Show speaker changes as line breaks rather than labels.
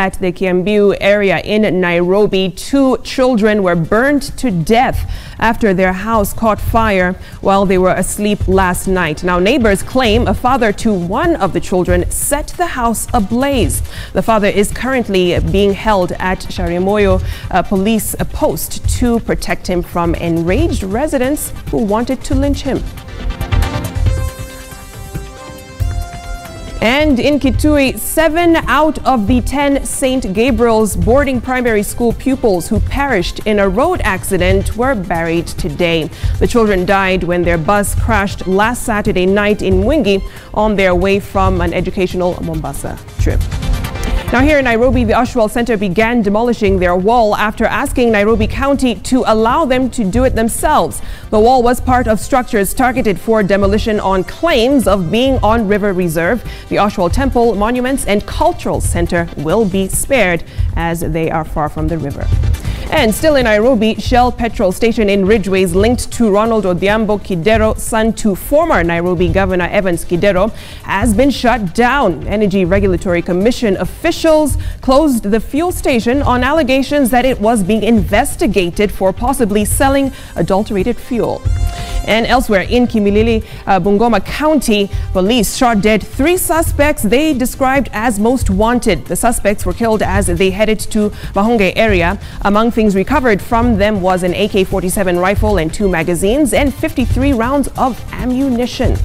At the Kiambiu area in Nairobi, 2 children were burned to death after their house caught fire while they were asleep last night. Now, neighbors claim a father to one of the children set the house ablaze. The father is currently being held at Shariamoyo police post to protect him from enraged residents who wanted to lynch him. And in Kitui, 7 out of the 10 St. Gabriel's boarding primary school pupils who perished in a road accident were buried today. The children died when their bus crashed last Saturday night in Mwingi on their way from an educational Mombasa trip. Now here in Nairobi, the Ashwell Center began demolishing their wall after asking Nairobi County to allow them to do it themselves. The wall was part of structures targeted for demolition on claims of being on River Reserve. The Ashwell Temple, Monuments and Cultural Center will be spared as they are far from the river. And still in Nairobi, Shell petrol station in Ridgeways linked to Ronald Odhiambo Kidero, son to former Nairobi Governor Evans Kidero, has been shut down. Energy Regulatory Commission officials closed the fuel station on allegations that it was being investigated for possibly selling adulterated fuel. And elsewhere in Kimilili, Goma County, police shot dead 3 suspects they described as most wanted. The suspects were killed as they headed to Mahonge area. Among things recovered from them was an AK-47 rifle and 2 magazines and 53 rounds of ammunition.